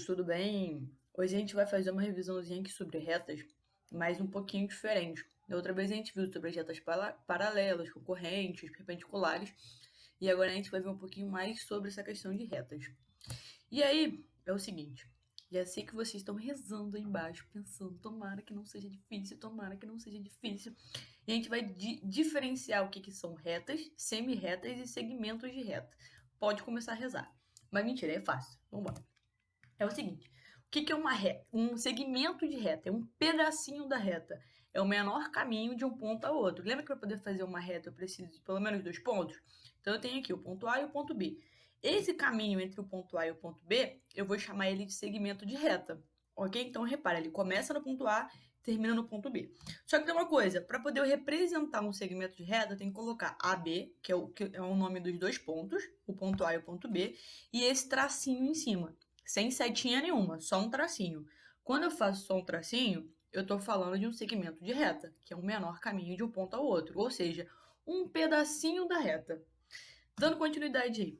todos, tudo bem? Hoje a gente vai fazer uma revisãozinha aqui sobre retas, mas um pouquinho diferente. Da outra vez a gente viu sobre as retas paralelas, concorrentes, perpendiculares, e agora a gente vai ver um pouquinho mais sobre essa questão de retas. E aí, é o seguinte, já sei que vocês estão rezando aí embaixo, pensando, tomara que não seja difícil, tomara que não seja difícil. E a gente vai diferenciar o que são retas, semi-retas e segmentos de reta. Pode começar a rezar. Mas mentira, é fácil. Vamos embora. É o seguinte, o que é uma reta? Um segmento de reta, é um pedacinho da reta. É o menor caminho de um ponto a outro. Lembra que para poder fazer uma reta eu preciso de pelo menos dois pontos? Então eu tenho aqui o ponto A e o ponto B. Esse caminho entre o ponto A e o ponto B, eu vou chamar ele de segmento de reta. Ok? Então repara, ele começa no ponto A, termina no ponto B. Só que tem uma coisa, para poder eu representar um segmento de reta, eu tenho que colocar AB, que é o nome dos dois pontos, o ponto A e o ponto B, e esse tracinho em cima sem setinha nenhuma, só um tracinho. Quando eu faço só um tracinho, eu estou falando de um segmento de reta, que é um menor caminho de um ponto ao outro, ou seja, um pedacinho da reta. Dando continuidade aí.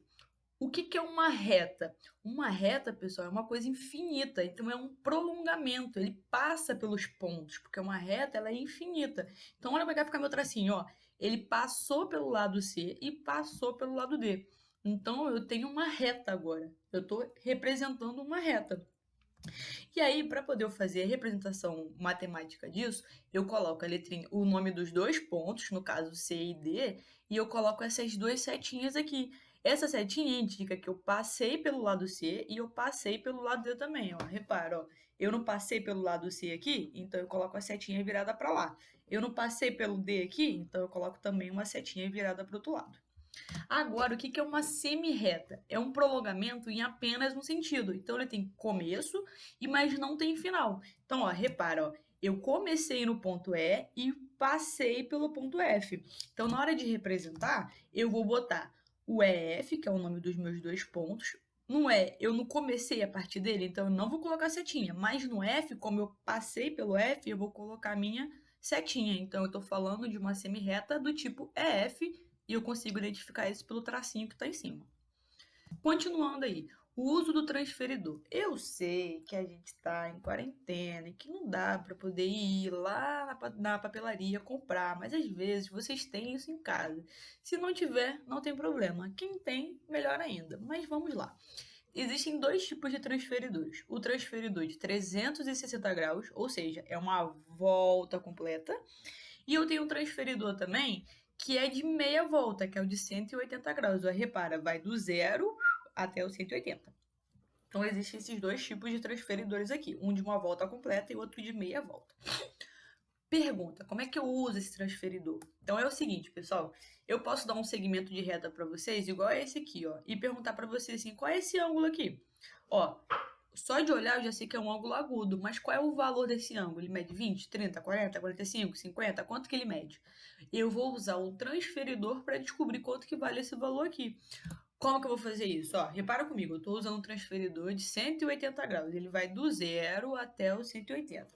O que é uma reta? Uma reta, pessoal, é uma coisa infinita, então é um prolongamento, ele passa pelos pontos, porque uma reta ela é infinita. Então olha para cá ficar meu tracinho, ó. Ele passou pelo lado C e passou pelo lado D. Então eu tenho uma reta agora. Eu estou representando uma reta. E aí, para poder fazer a representação matemática disso, eu coloco a letrinha, o nome dos dois pontos, no caso C e D, e eu coloco essas duas setinhas aqui. Essa setinha indica que eu passei pelo lado C e eu passei pelo lado D também, ó. Repara, ó, eu não passei pelo lado C aqui, então eu coloco a setinha virada para lá. Eu não passei pelo D aqui, então eu coloco também uma setinha virada para o outro lado. Agora, o que é uma semi-reta? É um prolongamento em apenas um sentido. Então, ele tem começo, mas não tem final. Então, ó, repara, ó, eu comecei no ponto E e passei pelo ponto F. Então, na hora de representar, eu vou botar o EF, que é o nome dos meus dois pontos. No E, eu não comecei a partir dele, então eu não vou colocar setinha. Mas no F, como eu passei pelo F, eu vou colocar a minha setinha. Então, eu estou falando de uma semi-reta do tipo EF, e eu consigo identificar isso pelo tracinho que está em cima. Continuando aí, o uso do transferidor. Eu sei que a gente está em quarentena e que não dá para poder ir lá na papelaria comprar, mas às vezes vocês têm isso em casa. Se não tiver, não tem problema. Quem tem, melhor ainda. Mas vamos lá. Existem dois tipos de transferidores. O transferidor de 360 graus, ou seja, é uma volta completa, e eu tenho um transferidor também que é de meia volta, que é o de 180 graus. Ó, repara, vai do zero até o 180. Então, existem esses dois tipos de transferidores aqui. Um de uma volta completa e outro de meia volta. Pergunta, como é que eu uso esse transferidor? Então, é o seguinte, pessoal. Eu posso dar um segmento de reta para vocês, igual a esse aqui, ó. E perguntar para vocês assim, qual é esse ângulo aqui? Ó, só de olhar eu já sei que é um ângulo agudo, mas qual é o valor desse ângulo? Ele mede 20, 30, 40, 45, 50? Quanto que ele mede? Eu vou usar um transferidor para descobrir quanto que vale esse valor aqui. Como que eu vou fazer isso? Ó, repara comigo, eu estou usando um transferidor de 180 graus. Ele vai do zero até o 180.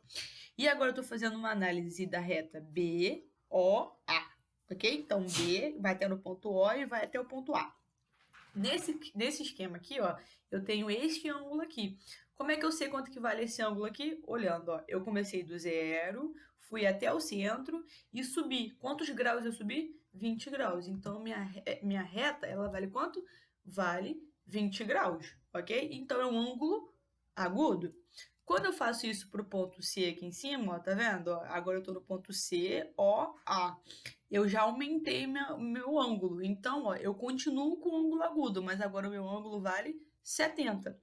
E agora eu estou fazendo uma análise da reta B, O, A. Ok? Então, B vai até no ponto O e vai até o ponto A. Nesse esquema aqui, ó, eu tenho este ângulo aqui. Como é que eu sei quanto que vale esse ângulo aqui? Olhando, ó, eu comecei do zero, fui até o centro e subi. Quantos graus eu subi? 20 graus. Então, minha reta, ela vale quanto? Vale 20 graus, ok? Então, é um ângulo agudo. Quando eu faço isso para o ponto C aqui em cima, ó, tá vendo? Ó, agora eu estou no ponto C, O, A. Eu já aumentei meu ângulo. Então, ó, eu continuo com o ângulo agudo, mas agora o meu ângulo vale 70.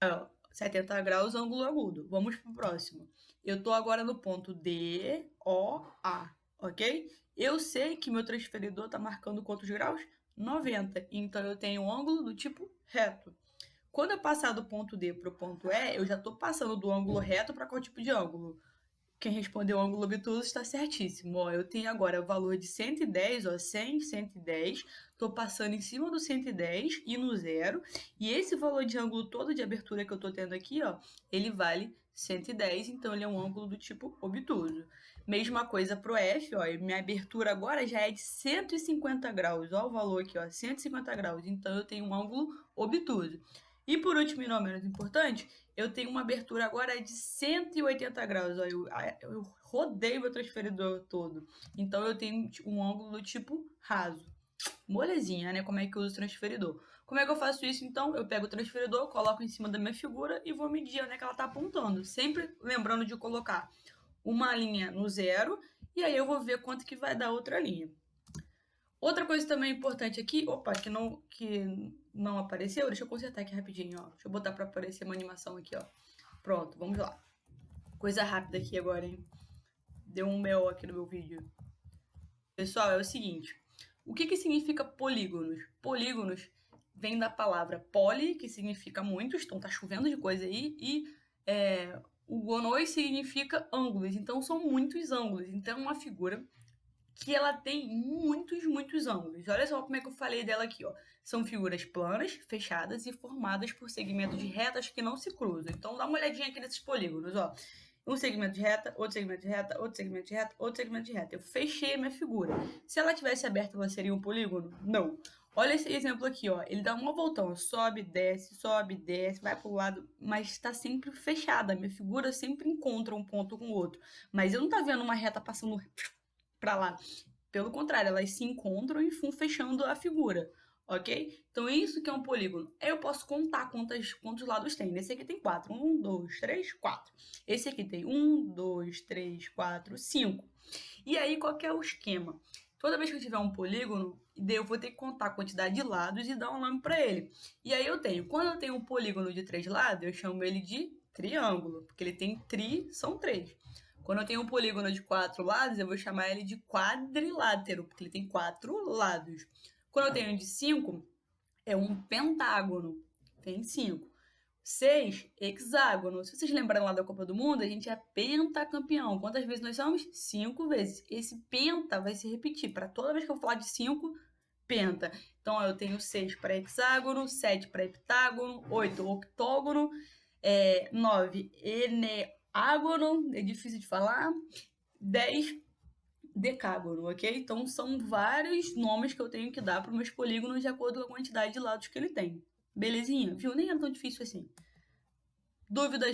Ó, 70 graus, ângulo agudo. Vamos para o próximo. Eu estou agora no ponto D, O, A, ok? Eu sei que meu transferidor está marcando quantos graus? 90. Então, eu tenho um ângulo do tipo reto. Quando eu passar do ponto D para o ponto E, eu já estou passando do ângulo reto para qual tipo de ângulo? Quem respondeu ângulo obtuso está certíssimo. Ó, eu tenho agora o valor de 110, ó, 100, 110. Estou passando em cima do 110 e no zero. E esse valor de ângulo todo de abertura que eu estou tendo aqui, ó, ele vale 110, então ele é um ângulo do tipo obtuso. Mesma coisa para o F, ó, minha abertura agora já é de 150 graus. Ó o valor aqui, ó, 150 graus. Então eu tenho um ângulo obtuso. E por último e não menos importante, eu tenho uma abertura agora de 180 graus. Ó, eu rodei meu transferidor todo. Então eu tenho um ângulo do tipo raso. Molezinha, né? Como é que eu uso o transferidor. Como é que eu faço isso, então? Eu pego o transferidor, coloco em cima da minha figura e vou medir onde é que ela está apontando. Sempre lembrando de colocar uma linha no zero e aí eu vou ver quanto que vai dar outra linha. Outra coisa também importante aqui, opa, que não apareceu, deixa eu consertar aqui rapidinho, ó. Deixa eu botar para aparecer uma animação aqui, ó. Pronto, vamos lá. Coisa rápida aqui agora, hein? Deu um BO aqui no meu vídeo. Pessoal, é o seguinte. O que significa polígonos? Polígonos vem da palavra poli, que significa muitos, então tá chovendo de coisa aí, e o gonoi significa ângulos, então são muitos ângulos. Então é uma figura que ela tem muitos ângulos. Olha só como é que eu falei dela aqui, ó. São figuras planas, fechadas e formadas por segmentos de retas que não se cruzam. Então dá uma olhadinha aqui nesses polígonos, ó. Um segmento de reta, outro segmento de reta, outro segmento de reta, outro segmento de reta. Eu fechei a minha figura. Se ela tivesse aberta, ela seria um polígono? Não. Olha esse exemplo aqui, ó. Ele dá uma voltão, sobe, desce, vai pro lado, mas está sempre fechada. A minha figura sempre encontra um ponto com o outro. Mas eu não tá vendo uma reta passando para lá. Pelo contrário, elas se encontram e vão fechando a figura, ok? Então, isso que é um polígono. Eu posso contar quantos lados tem. Nesse aqui tem 4. 1, 2, 3, 4. Esse aqui tem 1, 2, 3, 4, 5. E aí, qual que é o esquema? Toda vez que eu tiver um polígono, eu vou ter que contar a quantidade de lados e dar um nome para ele. E aí quando eu tenho um polígono de 3 lados, eu chamo ele de triângulo, porque ele tem são 3. Quando eu tenho um polígono de 4 lados, eu vou chamar ele de quadrilátero, porque ele tem 4 lados. Quando eu tenho de 5, é um pentágono, tem 5. 6, hexágono. Se vocês lembrarem lá da Copa do Mundo, a gente é pentacampeão. Quantas vezes nós somos? 5 vezes. Esse penta vai se repetir. Para toda vez que eu falar de 5, penta. Então, eu tenho 6 para hexágono, 7 para heptágono, 8 octógono, 9 eneágono, é difícil de falar, 10 decágono, ok? Então, são vários nomes que eu tenho que dar para os meus polígonos de acordo com a quantidade de lados que ele tem. Belezinha? Viu? Nem é tão difícil assim. Dúvidas